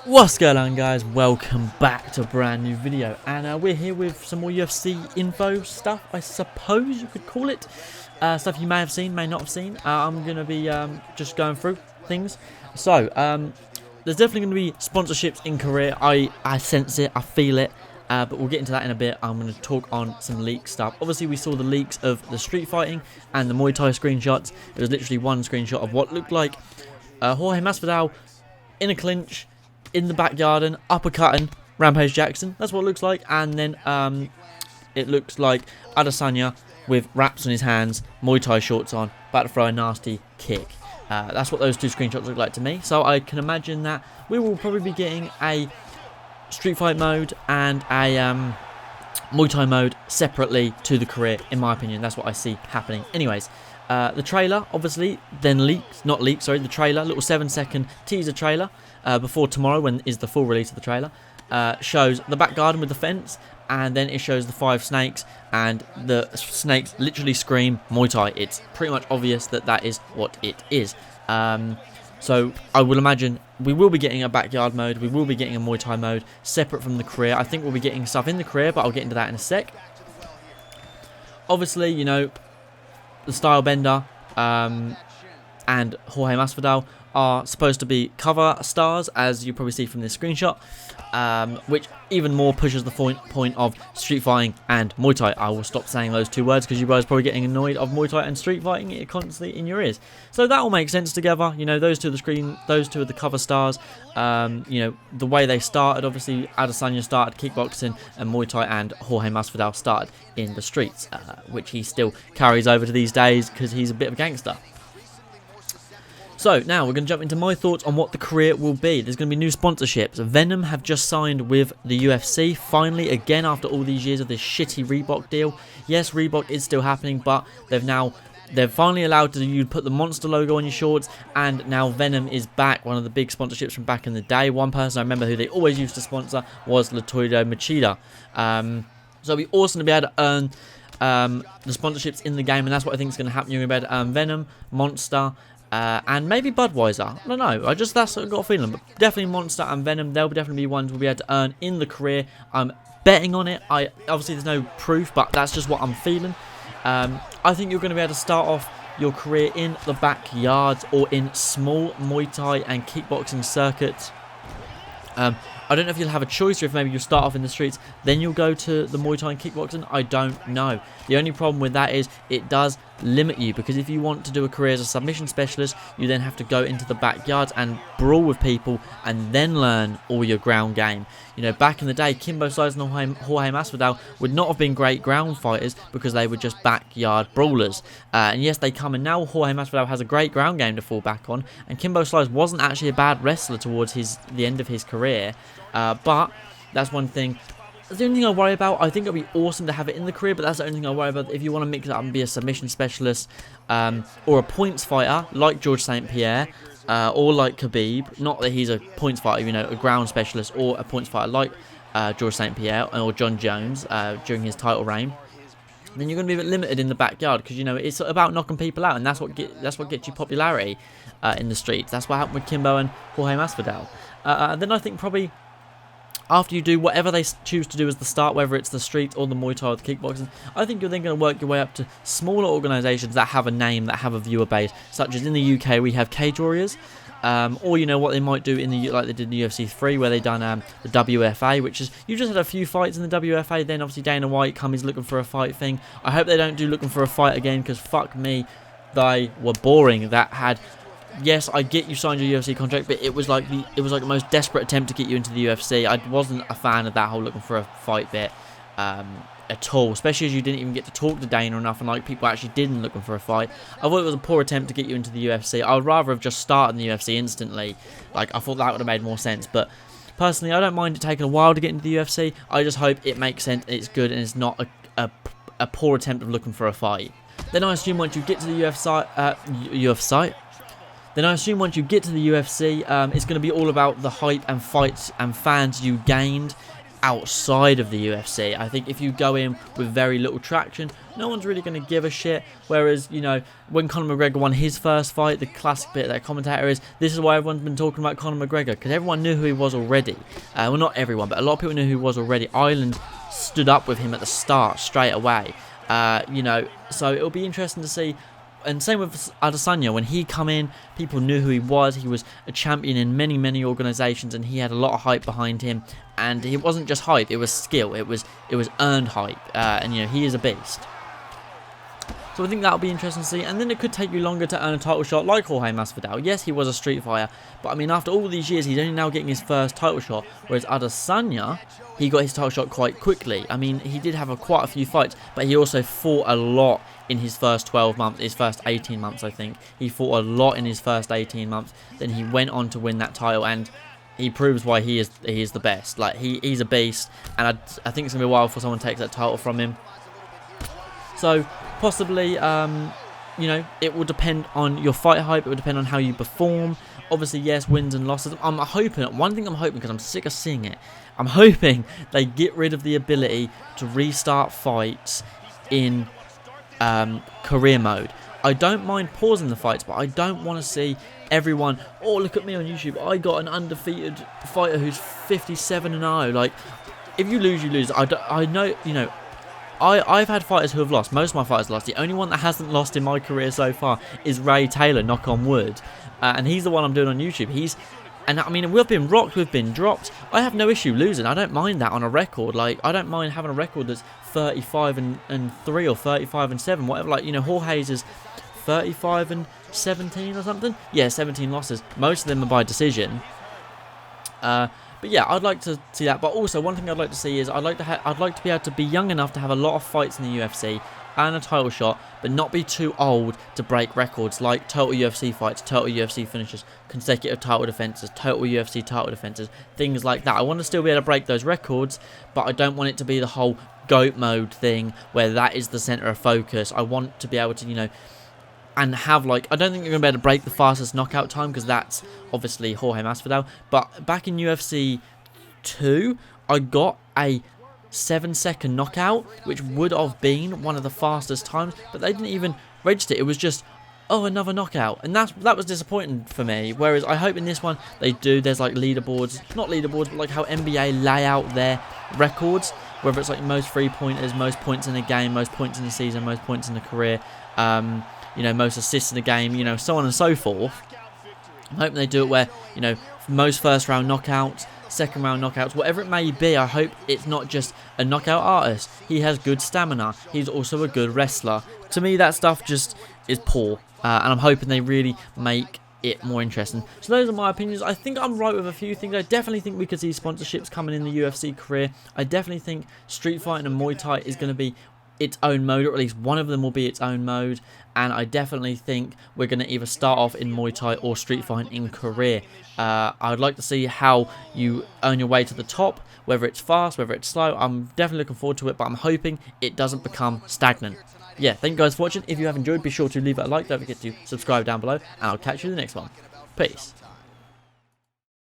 What's going on, guys? Welcome back to a brand new video, and we're here with some more UFC info stuff, I suppose you could call it. Stuff you may have seen, may not have seen. I'm going to be just going through things. So, there's definitely going to be sponsorships in Korea. I sense it, I feel it, but we'll get into that in a bit. I'm going to talk on some leak stuff. Obviously, we saw the leaks of the street fighting and the Muay Thai screenshots. It was literally one screenshot of what looked like Jorge Masvidal in a clinch, in the backyard, and uppercutting Rampage Jackson. That's what it looks like. And then it looks like Adesanya with wraps on his hands, Muay Thai shorts on, about to throw a nasty kick. That's what those two screenshots look like to me. So I can imagine that we will probably be getting a Street Fight mode and a Muay Thai mode separately to the career, in my opinion. That's what I see happening. Anyways, the trailer obviously then leaks, the trailer, little 7-second teaser trailer before tomorrow, when is the full release of the trailer, shows the back garden with the fence, and then it shows the 5 snakes, and the snakes literally scream Muay Thai. It's pretty much obvious that that is what it is. So I will imagine we will be getting a backyard mode, we will be getting a Muay Thai mode separate from the career. I think we'll be getting stuff in the career, but I'll get into that in a sec. Obviously, you know, the Stylebender and Jorge Masvidal are supposed to be cover stars, as you probably see from this screenshot, which even more pushes the point of street fighting and Muay Thai. I will stop saying those two words because you guys are probably getting annoyed of Muay Thai and street fighting it constantly in your ears. So that will make sense together. You know, those two are the cover stars. You know, the way they started, obviously Adesanya started kickboxing, and Muay Thai and Jorge Masvidal started in the streets, which he still carries over to these days because he's a bit of a gangster. So now we're going to jump into my thoughts on what the career will be. There's going to be new sponsorships. Venom have just signed with the UFC, finally, again, after all these years of this shitty Reebok deal. Yes, Reebok is still happening, but they've finally allowed you to put the Monster logo on your shorts, and now Venom is back, one of the big sponsorships from back in the day. One person I remember who they always used to sponsor was Latoya Machida. So it'll be awesome to be able to earn the sponsorships in the game, and that's what I think is going to happen. You're going to be able to earn Venom, Monster, and maybe Budweiser. I don't know. That's what I've got a feeling. But definitely Monster and Venom. They'll definitely be ones we'll be able to earn in the career. I'm betting on it. Obviously there's no proof, but that's just what I'm feeling. I think you're going to be able to start off your career in the backyards or in small Muay Thai and kickboxing circuits. I don't know if you'll have a choice, or if maybe you'll start off in the streets, then you'll go to the Muay Thai and kickboxing. I don't know. The only problem with that is it does limit you, because if you want to do a career as a submission specialist, you then have to go into the backyards and brawl with people and then learn all your ground game. You know, back in the day, Kimbo Slice and Jorge Masvidal would not have been great ground fighters because they were just backyard brawlers. And yes, they come, and now Jorge Masvidal has a great ground game to fall back on, and Kimbo Slice wasn't actually a bad wrestler towards the end of his career. But that's one thing. That's the only thing I worry about. I think it'll be awesome to have it in the career, but that's the only thing I worry about. If you want to mix it up and be a submission specialist, or a points fighter like George St. Pierre, or like Khabib, not that he's a points fighter, you know, a ground specialist, or a points fighter like George St. Pierre or John Jones during his title reign, then you're going to be a bit limited in the backyard, because, you know, it's about knocking people out, and that's what gets you popularity in the streets. That's what happened with Kimbo and Jorge Masvidal. Then I think probably after you do whatever they choose to do as the start, whether it's the street or the Muay Thai or the kickboxing, I think you're then going to work your way up to smaller organisations that have a name, that have a viewer base, such as in the UK we have Cage Warriors, or you know what they might do like they did in the UFC 3, where they done the WFA, which is, you just had a few fights in the WFA, then obviously Dana White comes looking for a fight thing. I hope they don't do looking for a fight again, because fuck me, they were boring. That had, yes, I get you signed your UFC contract, but it was like the most desperate attempt to get you into the UFC. I wasn't a fan of that whole looking for a fight bit at all, especially as you didn't even get to talk to Dana enough, and like people actually didn't looking for a fight. I thought it was a poor attempt to get you into the UFC. I would rather have just started in the UFC instantly. Like, I thought that would have made more sense, but personally I don't mind it taking a while to get into the UFC. I just hope it makes sense, it's good, and it's not a poor attempt of looking for a fight. Then I assume once you get to the UFC, Then I assume once you get to the UFC, it's going to be all about the hype and fights and fans you gained outside of the UFC. I think if you go in with very little traction, no one's really going to give a shit. Whereas, you know, when Conor McGregor won his first fight, the classic bit of that commentator is, this is why everyone's been talking about Conor McGregor, because everyone knew who he was already. Well, not everyone, but a lot of people knew who he was already. Ireland stood up with him at the start straight away. You know, so it'll be interesting to see. And same with Adesanya, when he come in, people knew who he was. He was a champion in many, many organisations, and he had a lot of hype behind him. And it wasn't just hype; it was skill. It was earned hype. And you know, he is a beast. So I think that'll be interesting to see. And then it could take you longer to earn a title shot, like Jorge Masvidal. Yes, he was a street fighter, but I mean, after all these years, he's only now getting his first title shot. Whereas Adesanya, he got his title shot quite quickly. I mean, he did have quite a few fights, but he also fought a lot in his first 12 months, his first 18 months, I think. He fought a lot in his first 18 months. Then he went on to win that title, and he proves why he is the best. Like, he's a beast, and I think it's going to be a while before someone takes that title from him. So, possibly, you know, it will depend on your fight hype. It will depend on how you perform. Obviously, yes, wins and losses. I'm hoping, one thing I'm hoping, because I'm sick of seeing it, I'm hoping they get rid of the ability to restart fights in career mode. I don't mind pausing the fights, but I don't want to see everyone, oh, look at me on YouTube, I got an undefeated fighter who's 57-0. Like, if you lose, you lose. I know, you know, I've had fighters who have lost. Most of my fighters lost. The only one that hasn't lost in my career so far is Ray Taylor, knock on wood. And he's the one I'm doing on YouTube. And I mean, we've been rocked, we've been dropped. I have no issue losing. I don't mind that on a record. Like, I don't mind having a record that's 35-3 or 35-7, whatever. Like, you know, Jorge's is 35-17 or something. Yeah, 17 losses. Most of them are by decision. But yeah, I'd like to see that. But also, one thing I'd like to see is I'd like to be able to be young enough to have a lot of fights in the UFC and a title shot, but not be too old to break records like total UFC fights, total UFC finishes, consecutive title defenses, total UFC title defenses, things like that. I want to still be able to break those records, but I don't want it to be the whole GOAT mode thing where that is the center of focus. I want to be able to, you know, and have, like, I don't think you're going to be able to break the fastest knockout time, because that's obviously Jorge Masvidal. But back in UFC 2, I got a 7-second knockout, which would have been one of the fastest times, but they didn't even register. It was just, oh, another knockout, and that was disappointing for me. Whereas I hope in this one they do. There's like leaderboards, not leaderboards, but like how NBA lay out their records, whether it's like most 3-pointers, most points in a game, most points in the season, most points in the career, you know, most assists in the game, you know, so on and so forth. I'm hoping they do it where, you know, most first round knockouts, second round knockouts, whatever it may be. I hope it's not just a knockout artist. He has good stamina. He's also a good wrestler. To me, that stuff just is poor. And I'm hoping they really make it more interesting. So those are my opinions. I think I'm right with a few things. I definitely think we could see sponsorships coming in the UFC career. I definitely think street fighting and Muay Thai is going to be its own mode, or at least one of them will be its own mode. And I definitely think we're going to either start off in Muay Thai or street fighting in career. I would like to see how you earn your way to the top, whether it's fast, whether it's slow. I'm definitely looking forward to it, but I'm hoping it doesn't become stagnant. Yeah, thank you guys for watching. If you have enjoyed, be sure to leave it a like. Don't forget to subscribe down below, and I'll catch you in the next one. Peace.